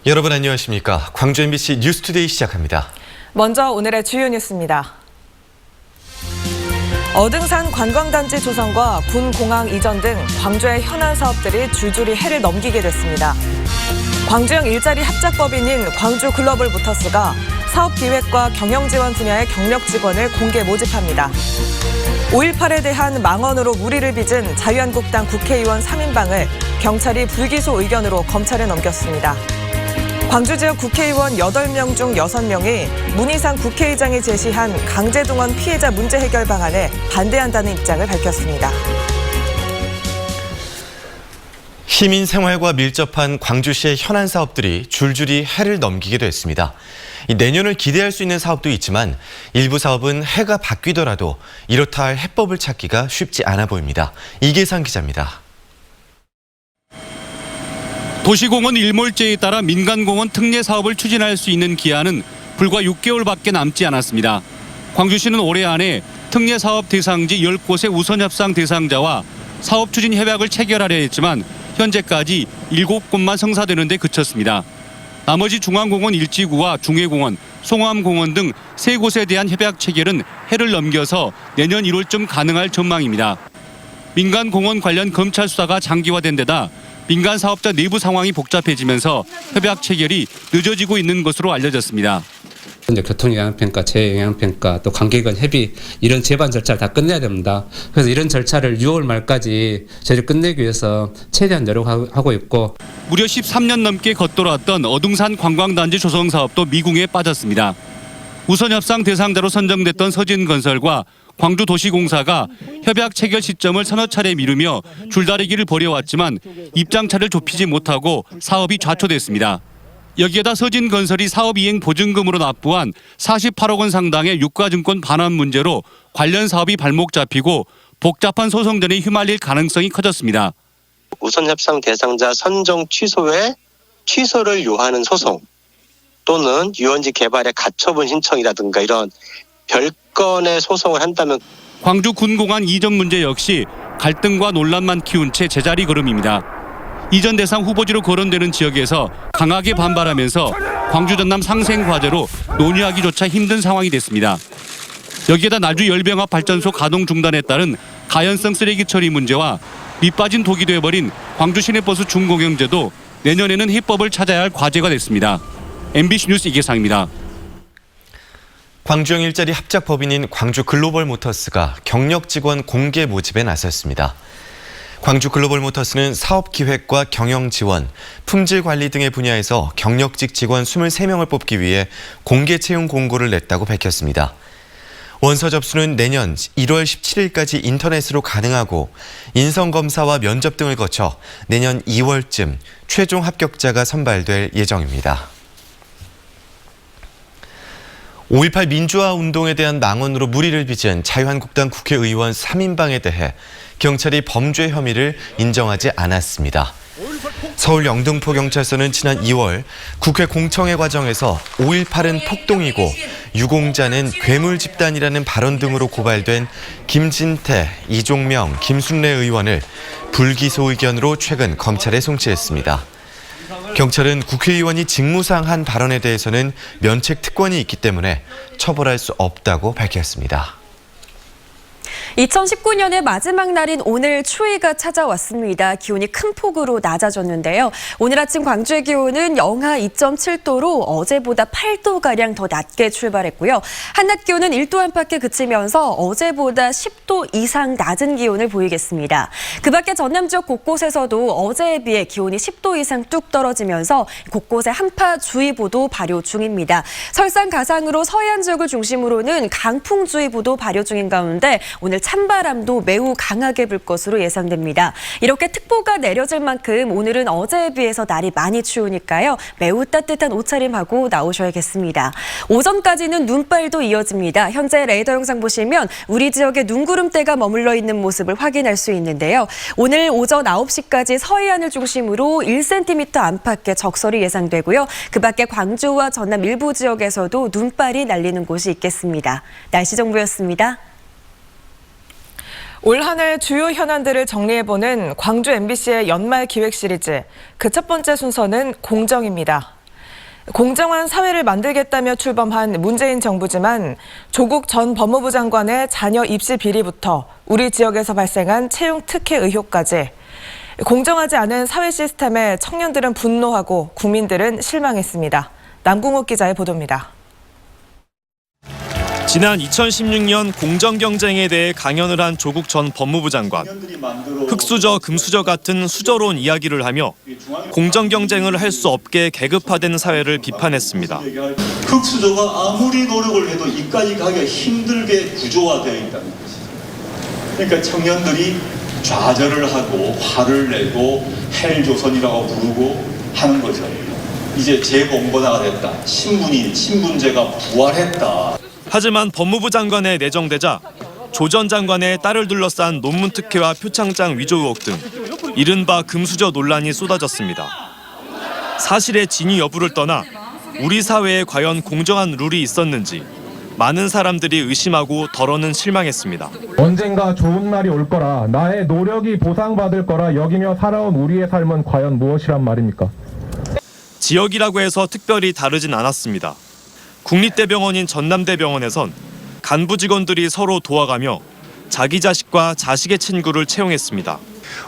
여러분 안녕하십니까? 광주 MBC 뉴스투데이 시작합니다. 먼저 오늘의 주요 뉴스입니다. 어등산 관광단지 조성과 군공항 이전 등 광주의 현안 사업들이 줄줄이 해를 넘기게 됐습니다. 광주형 일자리 합작법인인 광주 글로벌 모터스가 사업 기획과 경영 지원 분야의 경력 직원을 공개 모집합니다. 5.18에 대한 망언으로 무리를 빚은 자유한국당 국회의원 3인방을 경찰이 불기소 의견으로 검찰에 넘겼습니다. 광주 지역 국회의원 8명 중 6명이 문희상 국회의장이 제시한 강제동원 피해자 문제 해결 방안에 반대한다는 입장을 밝혔습니다. 시민 생활과 밀접한 광주시의 현안 사업들이 줄줄이 해를 넘기게 됐습니다. 내년을 기대할 수 있는 사업도 있지만 일부 사업은 해가 바뀌더라도 이렇다 할 해법을 찾기가 쉽지 않아 보입니다. 이계상 기자입니다. 도시공원 일몰제에 따라 민간공원 특례 사업을 추진할 수 있는 기한은 불과 6개월밖에 남지 않았습니다. 광주시는 올해 안에 특례 사업 대상지 10곳의 우선 협상 대상자와 사업 추진 협약을 체결하려 했지만 현재까지 7곳만 성사되는 데 그쳤습니다. 나머지 중앙공원 일지구와 중해공원, 송암공원 등 3곳에 대한 협약 체결은 해를 넘겨서 내년 1월쯤 가능할 전망입니다. 민간공원 관련 검찰 수사가 장기화된 데다 민간 사업자 내부 상황이 복잡해지면서 협약 체결이 늦어지고 있는 것으로 알려졌습니다. 이제 교통영향평가, 재해영향평가, 또 관계기관 협의 이런 제반 절차를 다 끝내야 됩니다. 그래서 이런 절차를 6월 말까지 저희를 끝내기 위해서 최대한 노력하고 있고 무려 13년 넘게 겉돌았던 어등산 관광단지 조성 사업도 미궁에 빠졌습니다. 우선 협상 대상자로 선정됐던 서진건설과 광주도시공사가 협약 체결 시점을 서너 차례 미루며 줄다리기를 벌여왔지만 입장차를 좁히지 못하고 사업이 좌초됐습니다. 여기에다 서진건설이 사업 이행 보증금으로 납부한 48억 원 상당의 유가증권 반환 문제로 관련 사업이 발목 잡히고 복잡한 소송전에 휘말릴 가능성이 커졌습니다. 우선 협상 대상자 선정 취소에 취소를 요하는 소송 또는 유원지 개발의 가처분 신청이라든가 이런 별건의 소송을 한다면 광주 군공항 이전 문제 역시 갈등과 논란만 키운 채 제자리 걸음입니다. 이전 대상 후보지로 거론되는 지역에서 강하게 반발하면서 광주 전남 상생 과제로 논의하기조차 힘든 상황이 됐습니다. 여기에다 나주 열병합 발전소 가동 중단에 따른 가연성 쓰레기 처리 문제와 밑빠진 독이 되어버린 광주 시내버스 준공영제도 내년에는 해법을 찾아야 할 과제가 됐습니다. MBC 뉴스 이계상입니다. 광주형 일자리 합작법인인 광주 글로벌 모터스가 경력 직원 공개 모집에 나섰습니다. 광주 글로벌 모터스는 사업 기획과 경영 지원, 품질 관리 등의 분야에서 경력직 직원 23명을 뽑기 위해 공개 채용 공고를 냈다고 밝혔습니다. 원서 접수는 내년 1월 17일까지 인터넷으로 가능하고 인성검사와 면접 등을 거쳐 내년 2월쯤 최종 합격자가 선발될 예정입니다. 5.18 민주화 운동에 대한 망언으로 무리를 빚은 자유한국당 국회의원 3인방에 대해 경찰이 범죄 혐의를 인정하지 않았습니다. 서울 영등포경찰서는 지난 2월 국회 공청회 과정에서 5.18은 폭동이고 유공자는 괴물 집단이라는 발언 등으로 고발된 김진태, 이종명, 김순례 의원을 불기소 의견으로 최근 검찰에 송치했습니다. 경찰은 국회의원이 직무상 한 발언에 대해서는 면책 특권이 있기 때문에 처벌할 수 없다고 밝혔습니다. 2019년의 마지막 날인 오늘 추위가 찾아왔습니다. 기온이 큰 폭으로 낮아졌는데요. 오늘 아침 광주의 기온은 영하 2.7도로 어제보다 8도가량 더 낮게 출발했고요. 한낮 기온은 1도 안팎에 그치면서 어제보다 10도 이상 낮은 기온을 보이겠습니다. 그 밖에 전남 지역 곳곳에서도 어제에 비해 기온이 10도 이상 뚝 떨어지면서 곳곳에 한파주의보도 발효 중입니다. 설상 가상으로 서해안 지역을 중심으로는 강풍주의보도 발효 중인 가운데 오늘 찬바람도 매우 강하게 불 것으로 예상됩니다. 이렇게 특보가 내려질 만큼 오늘은 어제에 비해서 날이 많이 추우니까요. 매우 따뜻한 옷차림하고 나오셔야겠습니다. 오전까지는 눈발도 이어집니다. 현재 레이더 영상 보시면 우리 지역에 눈구름대가 머물러 있는 모습을 확인할 수 있는데요. 오늘 오전 9시까지 서해안을 중심으로 1cm 안팎의 적설이 예상되고요. 그 밖에 광주와 전남 일부 지역에서도 눈발이 날리는 곳이 있겠습니다. 날씨 정보였습니다. 올 한 해 주요 현안들을 정리해보는 광주 MBC의 연말 기획 시리즈. 그 첫 번째 순서는 공정입니다. 공정한 사회를 만들겠다며 출범한 문재인 정부지만 조국 전 법무부 장관의 자녀 입시 비리부터 우리 지역에서 발생한 채용 특혜 의혹까지 공정하지 않은 사회 시스템에 청년들은 분노하고 국민들은 실망했습니다. 남궁욱 기자의 보도입니다. 지난 2016년 공정경쟁에 대해 강연을 한 조국 전 법무부 장관. 흑수저, 금수저 같은 수저로운 이야기를 하며 공정경쟁을 할 수 없게 계급화된 사회를 비판했습니다. 흑수저가 아무리 노력을 해도 이까지 가기가 힘들게 구조화되어 있다는 것이죠. 그러니까 청년들이 좌절을 하고 화를 내고 헬조선이라고 부르고 하는 거죠. 이제 재공론화가 됐다. 신분제가 부활했다. 하지만 법무부 장관에 내정되자 조 전 장관의 딸을 둘러싼 논문 특혜와 표창장 위조 의혹 등 이른바 금수저 논란이 쏟아졌습니다. 사실의 진위 여부를 떠나 우리 사회에 과연 공정한 룰이 있었는지 많은 사람들이 의심하고 덜어는 실망했습니다. 언젠가 좋은 날이 올 거라, 나의 노력이 보상받을 거라 여기며 살아온 우리의 삶은 과연 무엇이란 말입니까? 지역이라고 해서 특별히 다르진 않았습니다. 국립대병원인 전남대병원에선 간부 직원들이 서로 도와가며 자기 자식과 자식의 친구를 채용했습니다.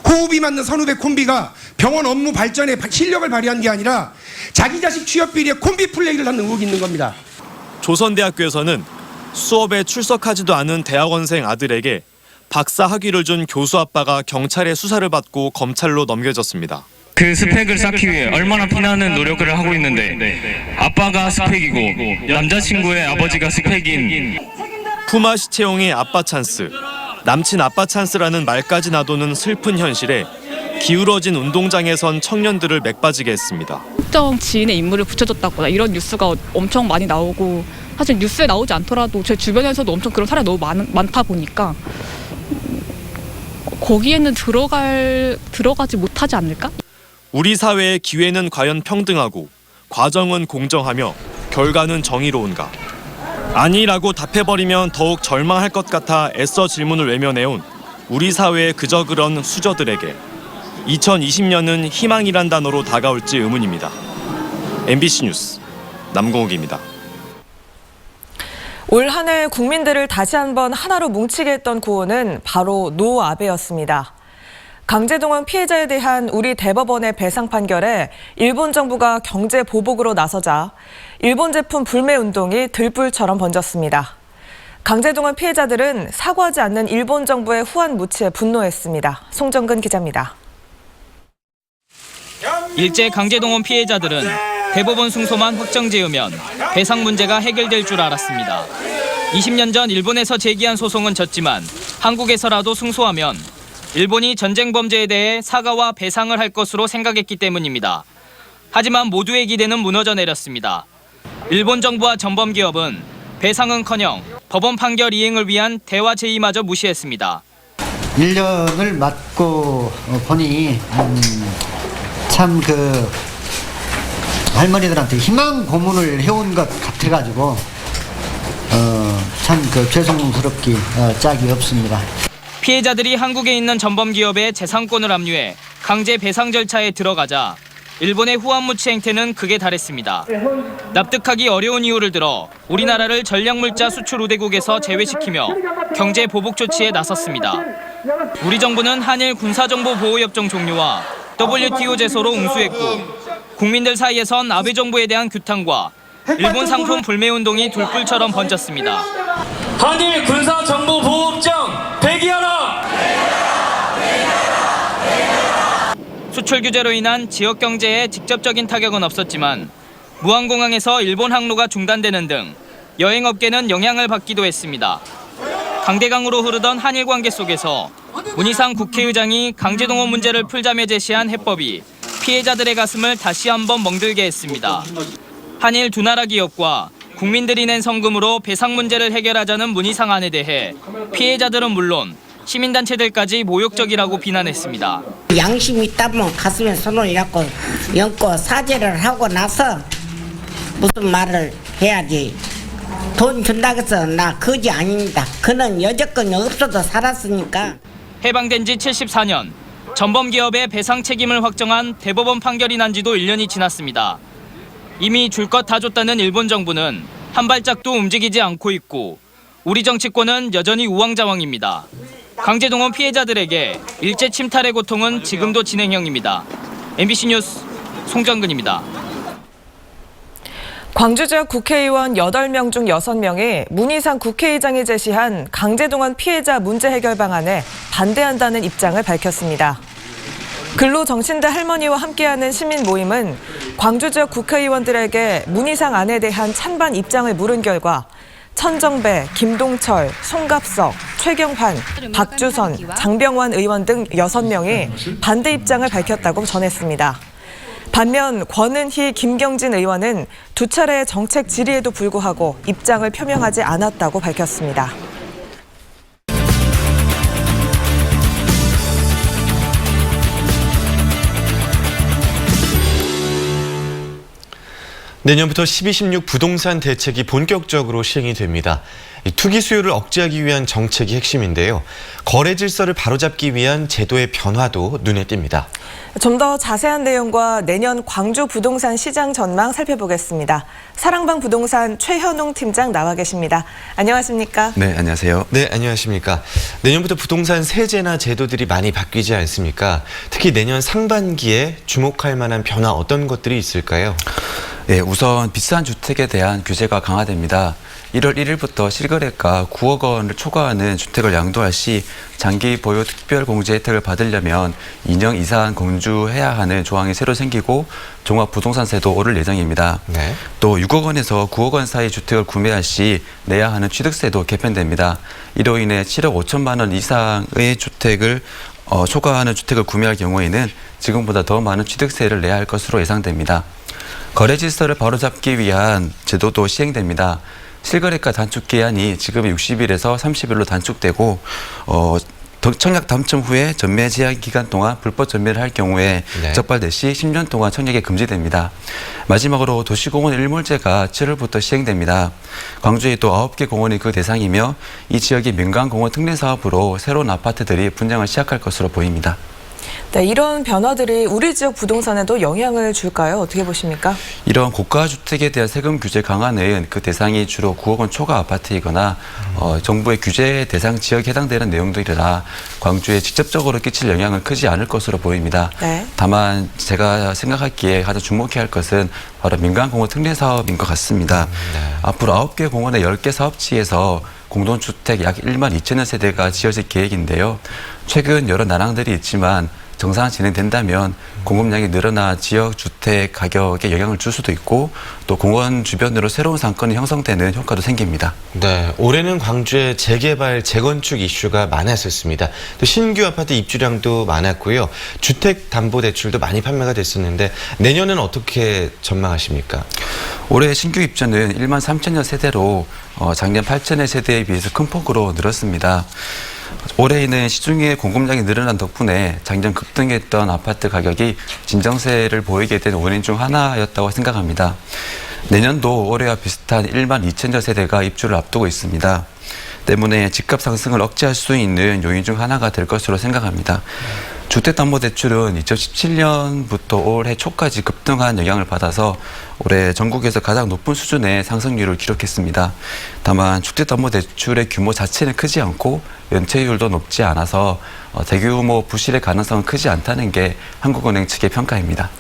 호흡이 맞는 선후배 콤비가 병원 업무 발전에 실력을 발휘한 게 아니라 자기 자식 취업 비리에 콤비 플레이를 하는 의혹이 있는 겁니다. 조선대학교에서는 수업에 출석하지도 않은 대학원생 아들에게 박사 학위를 준 교수 아빠가 경찰의 수사를 받고 검찰로 넘겨졌습니다. 그 스펙을 쌓기 위해 얼마나 피나는 노력을 하고 있는데 아빠가 스펙이고 남자친구의 아버지가 스펙인 품앗이 채용의 아빠 찬스, 남친 아빠 찬스라는 말까지 놔도는 슬픈 현실에 기울어진 운동장에 선 청년들을 맥빠지게 했습니다. 특정 지인의 인물을 붙여줬다거나 이런 뉴스가 엄청 많이 나오고 사실 뉴스에 나오지 않더라도 제 주변에서도 엄청 그런 사례가 너무 많다 보니까 거기에는 들어가지 못하지 않을까? 우리 사회의 기회는 과연 평등하고 과정은 공정하며 결과는 정의로운가? 아니라고 답해버리면 더욱 절망할 것 같아 애써 질문을 외면해온 우리 사회의 그저 그런 수저들에게 2020년은 희망이란 단어로 다가올지 의문입니다. MBC 뉴스 남궁욱입니다. 올 한 해 국민들을 다시 한번 하나로 뭉치게 했던 구호는 바로 노 아베였습니다. 강제동원 피해자에 대한 우리 대법원의 배상 판결에 일본 정부가 경제 보복으로 나서자 일본 제품 불매 운동이 들불처럼 번졌습니다. 강제동원 피해자들은 사과하지 않는 일본 정부의 후한 무치에 분노했습니다. 송정근 기자입니다. 일제 강제동원 피해자들은 대법원 승소만 확정지으면 배상 문제가 해결될 줄 알았습니다. 20년 전 일본에서 제기한 소송은 졌지만 한국에서라도 승소하면 일본이 전쟁 범죄에 대해 사과와 배상을 할 것으로 생각했기 때문입니다. 하지만 모두의 기대는 무너져 내렸습니다. 일본 정부와 전범기업은 배상은커녕 법원 판결 이행을 위한 대화 제의마저 무시했습니다. 1년을 맞고 보니 참 할머니들한테 희망 고문을 해온 것 같아가지고 참 죄송스럽기 짝이 없습니다. 피해자들이 한국에 있는 전범기업의 재산권을 압류해 강제 배상 절차에 들어가자 일본의 후한무치 행태는 극에 달했습니다. 납득하기 어려운 이유를 들어 우리나라를 전략물자 수출 우대국에서 제외시키며 경제 보복 조치에 나섰습니다. 우리 정부는 한일 군사정보보호협정 종료와 WTO 제소로 응수했고 국민들 사이에선 아베 정부에 대한 규탄과 일본 상품 불매 운동이 돌불처럼 번졌습니다. 한일 군사정보보호협정 폐기하라! 수출 규제로 인한 지역 경제에 직접적인 타격은 없었지만 무안공항에서 일본 항로가 중단되는 등 여행업계는 영향을 받기도 했습니다. 강대강으로 흐르던 한일 관계 속에서 문희상 국회의장이 강제동원 문제를 풀자며 제시한 해법이 피해자들의 가슴을 다시 한번 멍들게 했습니다. 한일 두 나라 기업과 국민들이 낸 성금으로 배상 문제를 해결하자는 문희상 안에 대해 피해자들은 물론 시민단체들까지 모욕적이라고 비난했습니다. 양심이 있다면 가슴에 손을 얹고 사죄를 하고 나서 무슨 말을 해야지. 돈 준다고 해서 나 거지 아닙니다. 그는 여지껏 없어도 살았으니까. 해방된 지 74년, 전범기업의 배상 책임을 확정한 대법원 판결이 난 지도 1년이 지났습니다. 이미 줄 것 다 줬다는 일본 정부는 한 발짝도 움직이지 않고 있고 우리 정치권은 여전히 우왕좌왕입니다. 강제동원 피해자들에게 일제 침탈의 고통은 지금도 진행형입니다. MBC 뉴스 송정근입니다. 광주 지역 국회의원 8명 중 6명이 문희상 국회의장이 제시한 강제동원 피해자 문제 해결 방안에 반대한다는 입장을 밝혔습니다. 근로정신대 할머니와 함께하는 시민 모임은 광주 지역 국회의원들에게 문희상 안에 대한 찬반 입장을 물은 결과 천정배, 김동철, 송갑석, 최경환, 박주선, 장병완 의원 등 6명이 반대 입장을 밝혔다고 전했습니다. 반면 권은희, 김경진 의원은 두 차례의 정책 질의에도 불구하고 입장을 표명하지 않았다고 밝혔습니다. 내년부터 12.16 부동산 대책이 본격적으로 시행이 됩니다. 투기 수요를 억제하기 위한 정책이 핵심인데요. 거래 질서를 바로잡기 위한 제도의 변화도 눈에 띕니다. 좀 더 자세한 내용과 내년 광주 부동산 시장 전망 살펴보겠습니다. 사랑방 부동산 최현웅 팀장 나와 계십니다. 안녕하십니까? 네, 안녕하세요. 네, 안녕하십니까? 내년부터 부동산 세제나 제도들이 많이 바뀌지 않습니까? 특히 내년 상반기에 주목할 만한 변화 어떤 것들이 있을까요? 네, 우선 비싼 주택에 대한 규제가 강화됩니다. 1월 1일부터 실거래가 9억 원을 초과하는 주택을 양도할 시 장기 보유 특별 공제 혜택을 받으려면 2년 이상 공주해야 하는 조항이 새로 생기고 종합부동산세도 오를 예정입니다. 네. 또 6억 원에서 9억 원 사이 주택을 구매할 시 내야 하는 취득세도 개편됩니다. 이로 인해 7억 5천만 원 이상의 주택을 초과하는 주택을 구매할 경우에는 지금보다 더 많은 취득세를 내야 할 것으로 예상됩니다. 거래 질서를 바로잡기 위한 제도도 시행됩니다. 실거래가 단축 기한이 지금의 60일에서 30일로 단축되고 청약 당첨 후에 전매 제한 기간 동안 불법 전매를 할 경우에 네. 적발될 시 10년 동안 청약이 금지됩니다. 마지막으로 도시공원 일몰제가 7월부터 시행됩니다. 광주에 또 9개 공원이 그 대상이며 이 지역의 민간공원 특례 사업으로 새로운 아파트들이 분양을 시작할 것으로 보입니다. 네, 이런 변화들이 우리 지역 부동산에도 영향을 줄까요? 어떻게 보십니까? 이런 고가 주택에 대한 세금 규제 강화는 그 대상이 주로 9억 원 초과 아파트이거나 정부의 규제 대상 지역에 해당되는 내용들이라 광주에 직접적으로 끼칠 영향은 크지 않을 것으로 보입니다. 네. 다만 제가 생각하기에 가장 주목해야 할 것은 바로 민간공원 특례 사업인 것 같습니다. 네. 앞으로 9개 공원의 10개 사업지에서 공동주택 약 1만 2천여 세대가 지어질 계획인데요. 최근 여러 난항들이 있지만 정상 진행된다면 공급량이 늘어나 지역 주택 가격에 영향을 줄 수도 있고 또 공원 주변으로 새로운 상권이 형성되는 효과도 생깁니다. 네, 올해는 광주에 재개발, 재건축 이슈가 많았었습니다. 또 신규 아파트 입주량도 많았고요. 주택담보대출도 많이 판매가 됐었는데 내년은 어떻게 전망하십니까? 올해 신규 입주는 1만 3천여 세대로 작년 8천여 세대에 비해서 큰 폭으로 늘었습니다. 올해에는 시중에 공급량이 늘어난 덕분에 작년 급등했던 아파트 가격이 진정세를 보이게 된 원인 중 하나였다고 생각합니다. 내년도 올해와 비슷한 1만 2천여 세대가 입주를 앞두고 있습니다. 때문에 집값 상승을 억제할 수 있는 요인 중 하나가 될 것으로 생각합니다. 주택담보대출은 2017년부터 올해 초까지 급등한 영향을 받아서 올해 전국에서 가장 높은 수준의 상승률을 기록했습니다. 다만 주택담보대출의 규모 자체는 크지 않고 연체율도 높지 않아서 대규모 부실의 가능성은 크지 않다는 게 한국은행 측의 평가입니다.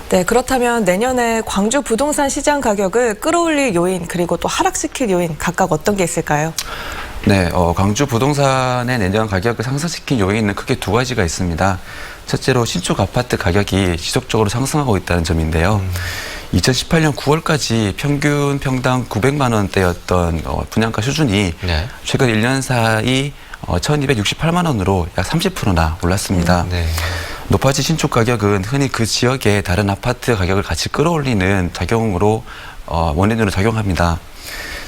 네, 그렇다면 내년에 광주 부동산 시장 가격을 끌어올릴 요인 그리고 또 하락시킬 요인 각각 어떤 게 있을까요? 네, 광주 부동산의 내년 가격을 상승시킨 요인은 크게 두 가지가 있습니다. 첫째로 신축 아파트 가격이 지속적으로 상승하고 있다는 점인데요. 2018년 9월까지 평균 평당 900만 원대였던 분양가 수준이 네. 최근 1년 사이 1268만 원으로 약 30%나 올랐습니다. 네. 높아진 신축 가격은 흔히 그 지역의 다른 아파트 가격을 같이 끌어올리는 작용으로 원인으로 작용합니다.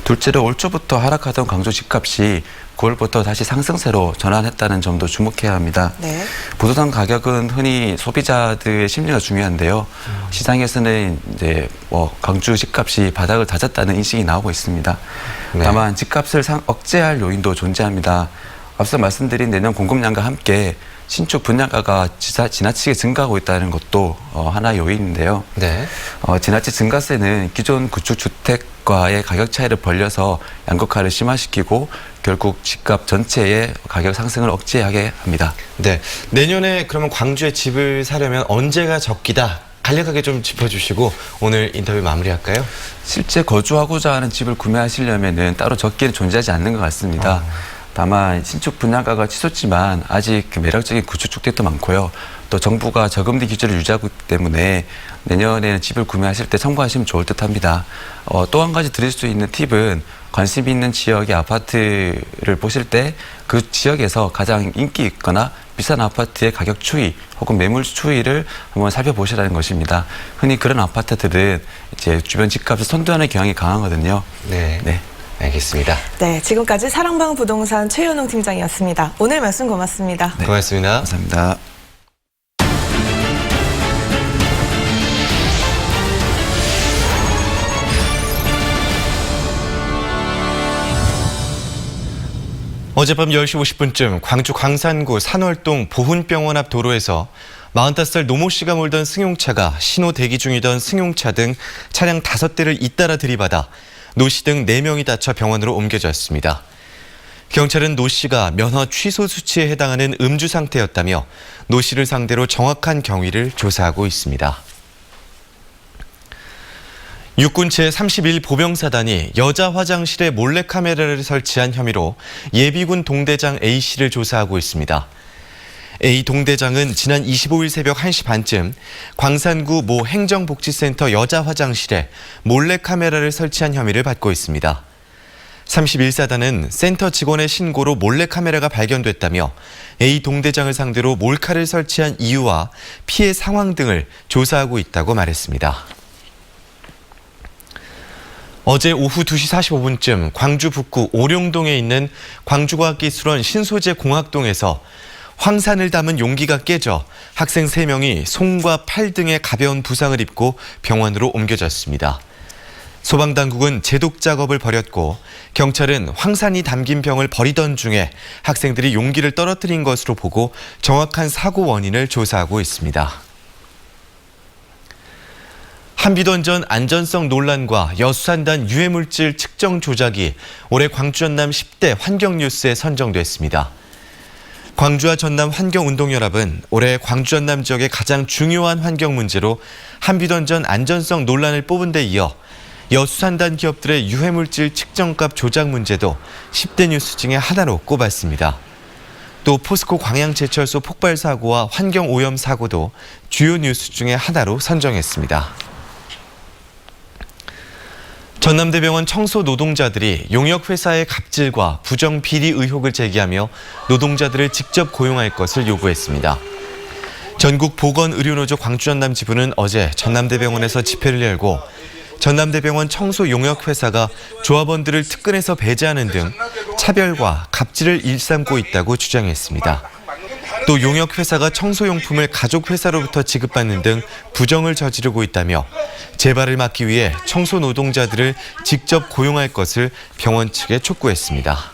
둘째로 올 초부터 하락하던 광주 집값이 9월부터 다시 상승세로 전환했다는 점도 주목해야 합니다. 네. 부동산 가격은 흔히 소비자들의 심리가 중요한데요. 시장에서는 이제 광주 집값이 바닥을 다졌다는 인식이 나오고 있습니다. 네. 다만 집값을 억제할 요인도 존재합니다. 앞서 말씀드린 내년 공급량과 함께 신축 분양가가 지나치게 증가하고 있다는 것도 하나의 요인인데요. 네. 지나치 증가세는 기존 구축 주택과의 가격 차이를 벌려서 양극화를 심화시키고 결국 집값 전체의 가격 상승을 억제하게 합니다. 네. 내년에 그러면 광주에 집을 사려면 언제가 적기다? 간략하게 좀 짚어주시고 오늘 인터뷰 마무리할까요? 실제 거주하고자 하는 집을 구매하시려면은 따로 적기는 존재하지 않는 것 같습니다. 다만 신축 분양가가 치솟지만 아직 매력적인 구축 주택도 많고요. 또 정부가 저금리 기준을 유지하고 있기 때문에 내년에는 집을 구매하실 때 참고하시면 좋을 듯합니다. 또 한 가지 드릴 수 있는 팁은 관심 있는 지역의 아파트를 보실 때 그 지역에서 가장 인기 있거나 비싼 아파트의 가격 추이 혹은 매물 추이를 한번 살펴보시라는 것입니다. 흔히 그런 아파트들은 이제 주변 집값을 선도하는 경향이 강하거든요. 네. 알겠습니다. 네, 지금까지 사랑방 부동산 최현웅 팀장이었습니다. 오늘 말씀 고맙습니다. 네. 고맙습니다. 감사합니다. 어젯밤 10시 50분쯤 광주 광산구 산월동 보훈병원 앞 도로에서 45살 노모 씨가 몰던 승용차가 신호 대기 중이던 승용차 등 차량 5대를 잇따라 들이받아 노 씨 등 4명이 다쳐 병원으로 옮겨졌습니다. 경찰은 노 씨가 면허 취소 수치에 해당하는 음주 상태였다며 노 씨를 상대로 정확한 경위를 조사하고 있습니다. 육군 제31보병사단이 여자 화장실에 몰래카메라를 설치한 혐의로 예비군 동대장 A씨를 조사하고 있습니다. A 동대장은 지난 25일 새벽 1시 반쯤 광산구 모 행정복지센터 여자 화장실에 몰래카메라를 설치한 혐의를 받고 있습니다. 31사단은 센터 직원의 신고로 몰래카메라가 발견됐다며 A 동대장을 상대로 몰카를 설치한 이유와 피해 상황 등을 조사하고 있다고 말했습니다. 어제 오후 2시 45분쯤 광주 북구 오룡동에 있는 광주과학기술원 신소재공학동에서 황산을 담은 용기가 깨져 학생 3명이 손과 팔 등에 가벼운 부상을 입고 병원으로 옮겨졌습니다. 소방당국은 제독 작업을 벌였고 경찰은 황산이 담긴 병을 버리던 중에 학생들이 용기를 떨어뜨린 것으로 보고 정확한 사고 원인을 조사하고 있습니다. 한비던전 안전성 논란과 여수산단 유해물질 측정 조작이 올해 광주 전남 10대 환경뉴스에 선정됐습니다. 광주와 전남 환경운동연합은 올해 광주 전남 지역의 가장 중요한 환경 문제로 한비던전 안전성 논란을 뽑은 데 이어 여수산단 기업들의 유해물질 측정값 조작 문제도 10대 뉴스 중에 하나로 꼽았습니다. 또 포스코 광양제철소 폭발 사고와 환경오염 사고도 주요 뉴스 중에 하나로 선정했습니다. 전남대병원 청소 노동자들이 용역회사의 갑질과 부정 비리 의혹을 제기하며 노동자들을 직접 고용할 것을 요구했습니다. 전국보건의료노조 광주전남 지부는 어제 전남대병원에서 집회를 열고 전남대병원 청소 용역회사가 조합원들을 특근해서 배제하는 등 차별과 갑질을 일삼고 있다고 주장했습니다. 또 용역회사가 청소용품을 가족회사로부터 지급받는 등 부정을 저지르고 있다며 재발을 막기 위해 청소 노동자들을 직접 고용할 것을 병원 측에 촉구했습니다.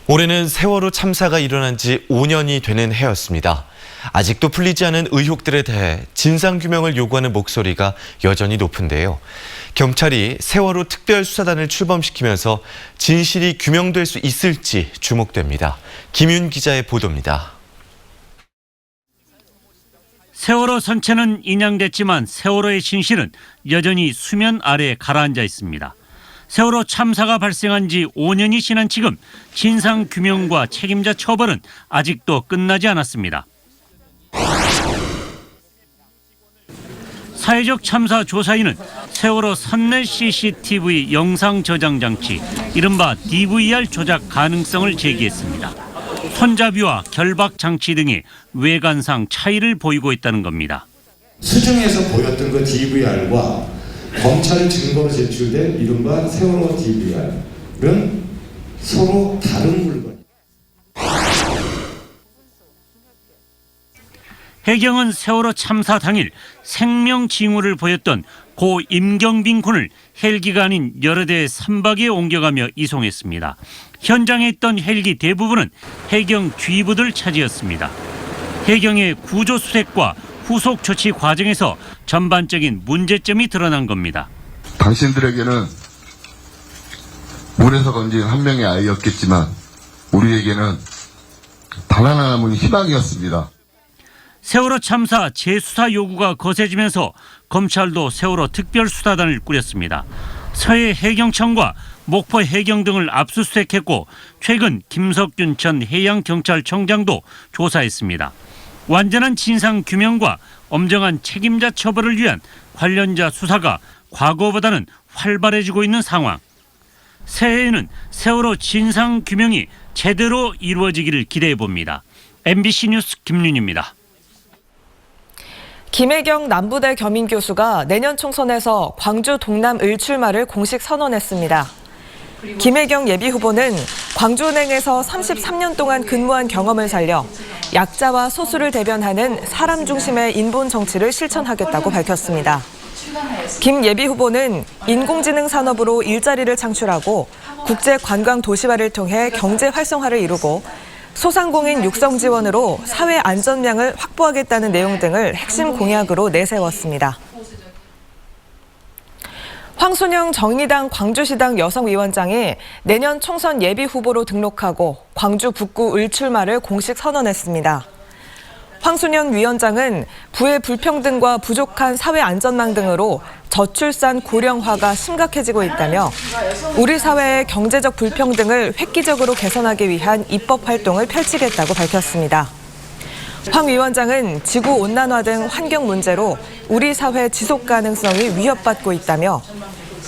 올해는 세월호 참사가 일어난 지 5년이 되는 해였습니다. 아직도 풀리지 않은 의혹들에 대해 진상규명을 요구하는 목소리가 여전히 높은데요. 경찰이 세월호 특별수사단을 출범시키면서 진실이 규명될 수 있을지 주목됩니다. 김윤 기자의 보도입니다. 세월호 선체는 인양됐지만 세월호의 진실은 여전히 수면 아래에 가라앉아 있습니다. 세월호 참사가 발생한 지 5년이 지난 지금 진상규명과 책임자 처벌은 아직도 끝나지 않았습니다. 사회적 참사 조사위는 세월호 선내 CCTV 영상 저장 장치, 이른바 DVR 조작 가능성을 제기했습니다. 손잡이와 결박 장치 등의 외관상 차이를 보이고 있다는 겁니다. 수중에서 보였던 그 DVR과 검찰 증거로 제출된 이른바 세월호 DVR은 서로 다른 물건입니다. 해경은 세월호 참사 당일 생명 징후를 보였던 고 임경빈 군을 헬기가 아닌 여러 대의 선박에 옮겨가며 이송했습니다. 현장에 있던 헬기 대부분은 해경 주위부들 차지였습니다. 해경의 구조 수색과 후속 조치 과정에서 전반적인 문제점이 드러난 겁니다. 당신들에게는 물에서 건진 한 명의 아이였겠지만 우리에게는 단 하나 남은 희망이었습니다. 세월호 참사 재수사 요구가 거세지면서 검찰도 세월호 특별수사단을 꾸렸습니다. 서해 해경청과 목포 해경 등을 압수수색했고 최근 김석균 전 해양경찰청장도 조사했습니다. 완전한 진상규명과 엄정한 책임자 처벌을 위한 관련자 수사가 과거보다는 활발해지고 있는 상황. 새해에는 세월호 진상규명이 제대로 이루어지기를 기대해봅니다. MBC 뉴스 김윤입니다. 김혜경 남부대 겸임 교수가 내년 총선에서 광주 동남 을출마를 공식 선언했습니다. 김혜경 예비후보는 광주은행에서 33년 동안 근무한 경험을 살려 약자와 소수를 대변하는 사람 중심의 인본 정치를 실천하겠다고 밝혔습니다. 김 예비후보는 인공지능 산업으로 일자리를 창출하고 국제관광도시화를 통해 경제 활성화를 이루고 소상공인 육성 지원으로 사회 안전망을 확보하겠다는 내용 등을 핵심 공약으로 내세웠습니다. 황순영 정의당 광주시당 여성위원장이 내년 총선 예비후보로 등록하고 광주 북구 을출마를 공식 선언했습니다. 황순영 위원장은 부의 불평등과 부족한 사회 안전망 등으로 저출산 고령화가 심각해지고 있다며 우리 사회의 경제적 불평등을 획기적으로 개선하기 위한 입법 활동을 펼치겠다고 밝혔습니다. 황 위원장은 지구온난화 등 환경 문제로 우리 사회 지속 가능성이 위협받고 있다며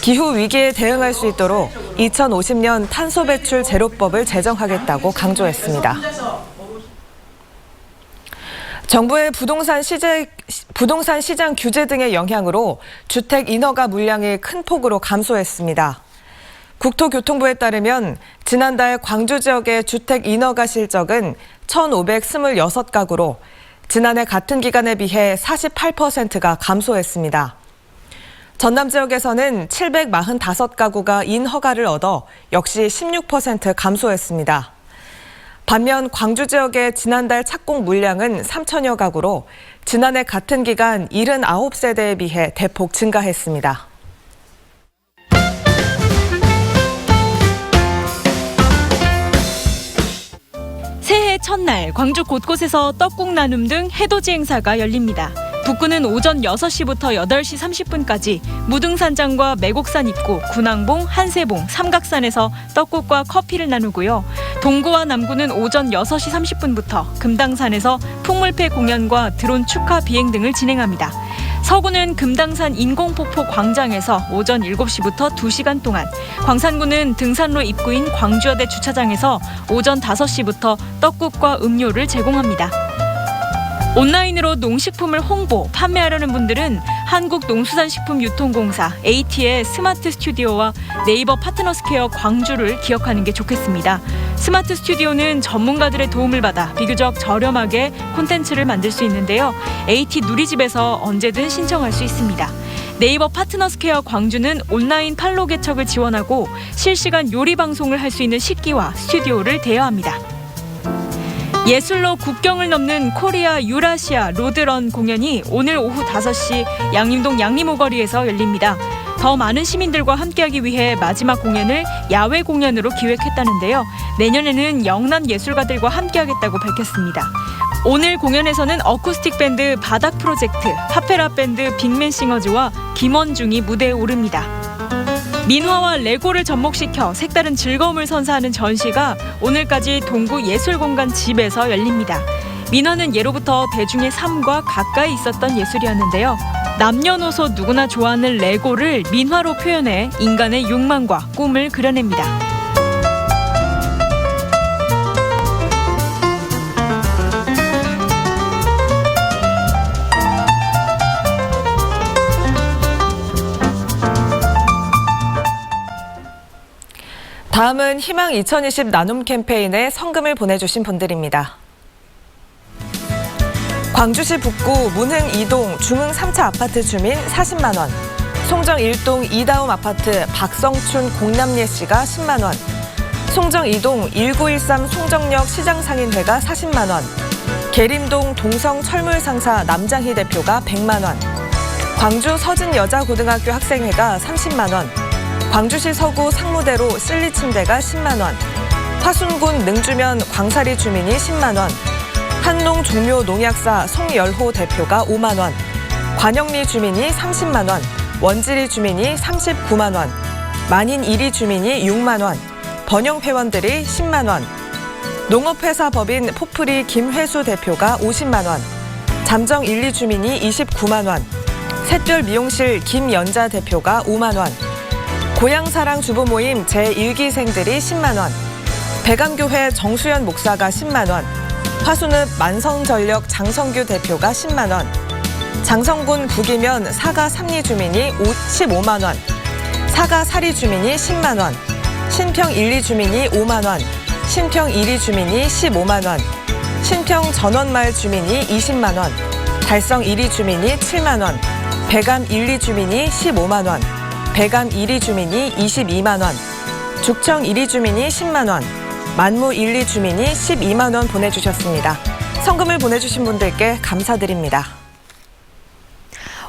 기후 위기에 대응할 수 있도록 2050년 탄소 배출 제로법을 제정하겠다고 강조했습니다. 정부의 부동산 시장 규제 등의 영향으로 주택 인허가 물량이 큰 폭으로 감소했습니다. 국토교통부에 따르면 지난달 광주 지역의 주택 인허가 실적은 1,526가구로 지난해 같은 기간에 비해 48%가 감소했습니다. 전남 지역에서는 745가구가 인허가를 얻어 역시 16% 감소했습니다. 반면 광주 지역의 지난달 착공 물량은 3천여 가구로 지난해 같은 기간 79세대에 비해 대폭 증가했습니다. 새해 첫날 광주 곳곳에서 떡국 나눔 등 해돋이 행사가 열립니다. 북구는 오전 6시부터 8시 30분까지 무등산장과 매곡산 입구, 군항봉, 한세봉, 삼각산에서 떡국과 커피를 나누고요. 동구와 남구는 오전 6시 30분부터 금당산에서 풍물패 공연과 드론 축하 비행 등을 진행합니다. 서구는 금당산 인공폭포 광장에서 오전 7시부터 2시간 동안, 광산구는 등산로 입구인 광주여대 주차장에서 오전 5시부터 떡국과 음료를 제공합니다. 온라인으로 농식품을 홍보, 판매하려는 분들은 한국농수산식품유통공사 AT의 스마트 스튜디오와 네이버 파트너스퀘어 광주를 기억하는 게 좋겠습니다. 스마트 스튜디오는 전문가들의 도움을 받아 비교적 저렴하게 콘텐츠를 만들 수 있는데요. AT 누리집에서 언제든 신청할 수 있습니다. 네이버 파트너스퀘어 광주는 온라인 판로 개척을 지원하고 실시간 요리 방송을 할 수 있는 식기와 스튜디오를 대여합니다. 예술로 국경을 넘는 코리아 유라시아 로드런 공연이 오늘 오후 5시 양림동 양림오거리에서 열립니다. 더 많은 시민들과 함께하기 위해 마지막 공연을 야외 공연으로 기획했다는데요. 내년에는 영남 예술가들과 함께하겠다고 밝혔습니다. 오늘 공연에서는 어쿠스틱 밴드 바닥 프로젝트, 파페라 밴드 빅맨싱어즈와 김원중이 무대에 오릅니다. 민화와 레고를 접목시켜 색다른 즐거움을 선사하는 전시가 오늘까지 동구 예술공간 집에서 열립니다. 민화는 예로부터 대중의 삶과 가까이 있었던 예술이었는데요. 남녀노소 누구나 좋아하는 레고를 민화로 표현해 인간의 욕망과 꿈을 그려냅니다. 다음은 희망 2020 나눔 캠페인에 성금을 보내주신 분들입니다. 광주시 북구 문흥 2동 중흥 3차 아파트 주민 40만 원. 송정 1동 이다움 아파트 박성춘 공남예 씨가 10만 원. 송정 2동 1913 송정역 시장상인회가 40만 원. 계림동 동성 철물상사 남장희 대표가 100만 원. 광주 서진여자고등학교 학생회가 30만 원. 광주시 서구 상무대로 실리침대가 10만 원. 화순군 능주면 광사리 주민이 10만 원. 한농 종묘 농약사 송열호 대표가 5만 원. 관영리 주민이 30만 원. 원지리 주민이 39만 원. 만인 1위 주민이 6만 원. 번영 회원들이 10만 원. 농업회사 법인 포프리 김회수 대표가 50만 원. 잠정 1, 2 주민이 29만 원. 샛별 미용실 김연자 대표가 5만 원. 고향사랑 주부 모임 제1기생들이 10만 원. 배감교회 정수연 목사가 10만 원. 화순읍 만성전력 장성규 대표가 10만 원. 장성군 북이면 사가 3리 주민이 15만 원. 사가 4리 주민이 10만 원. 신평 1, 2 주민이 5만 원. 신평 1위 주민이 15만 원. 신평 전원마을 주민이 20만 원. 달성 1위 주민이 7만 원. 배감 1, 2 주민이 15만 원. 배감 1위 주민이 22만 원. 죽청 1위 주민이 10만 원. 만무 1, 2 주민이 12만 원 보내주셨습니다. 성금을 보내주신 분들께 감사드립니다.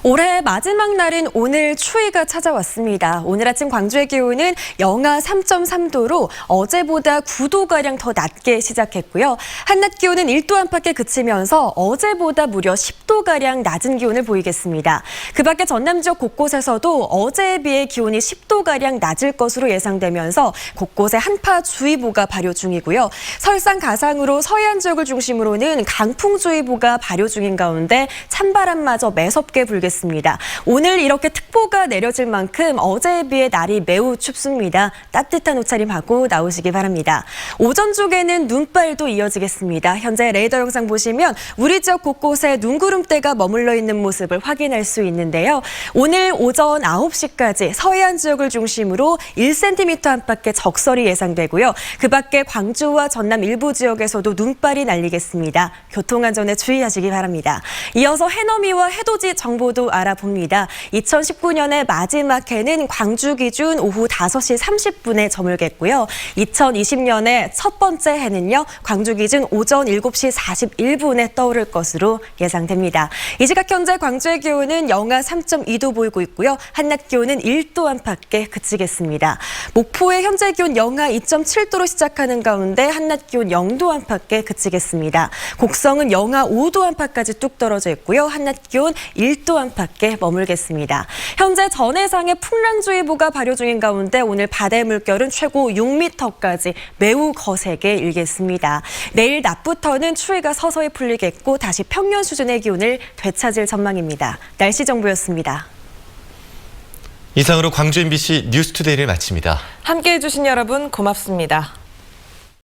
올해 마지막 날인 오늘 추위가 찾아왔습니다. 오늘 아침 광주의 기온은 영하 3.3도로 어제보다 9도가량 더 낮게 시작했고요. 한낮 기온은 1도 안팎에 그치면서 어제보다 무려 10도가량 낮은 기온을 보이겠습니다. 그 밖에 전남 지역 곳곳에서도 어제에 비해 기온이 10도가량 낮을 것으로 예상되면서 곳곳에 한파주의보가 발효 중이고요. 설상 가상으로 서해안 지역을 중심으로는 강풍주의보가 발효 중인 가운데 찬바람마저 매섭게 불겠습니다. 오늘 이렇게 특보가 내려질 만큼 어제에 비해 날이 매우 춥습니다. 따뜻한 옷차림하고 나오시기 바랍니다. 오전 쪽에는 눈발도 이어지겠습니다. 현재 레이더 영상 보시면 우리 지역 곳곳에 눈구름대가 머물러 있는 모습을 확인할 수 있는데요. 오늘 오전 9시까지 서해안 지역을 중심으로 1cm 안팎의 적설이 예상되고요. 그 밖에 광주와 전남 일부 지역에서도 눈발이 날리겠습니다. 교통안전에 주의하시기 바랍니다. 이어서 해넘이와 해돋이 정보도 알아봅니다. 2019년의 마지막 해는 광주 기준 오후 5시 30분에 저물겠고요. 2020년의 첫 번째 해는요. 광주 기준 오전 7시 41분에 떠오를 것으로 예상됩니다. 이 시각 현재 광주의 기온은 영하 3.2도 보이고 있고요. 한낮 기온은 1도 안팎에 그치겠습니다. 목포의 현재 기온 영하 2.7도로 시작하는 가운데 한낮 기온 0도 안팎에 그치겠습니다. 곡성은 영하 5도 안팎까지 뚝 떨어져 있고요. 한낮 기온 1도 안팎에 머물겠습니다. 현재 전해상에 풍랑주의보가 발효 중인 가운데 오늘 바다의 물결은 최고 6m까지 매우 거세게 일겠습니다. 내일 낮부터는 추위가 서서히 풀리겠고 다시 평년 수준의 기온을 되찾을 전망입니다. 날씨 정보였습니다. 이상으로 광주 MBC 뉴스투데이를 마칩니다. 함께해 주신 여러분 고맙습니다.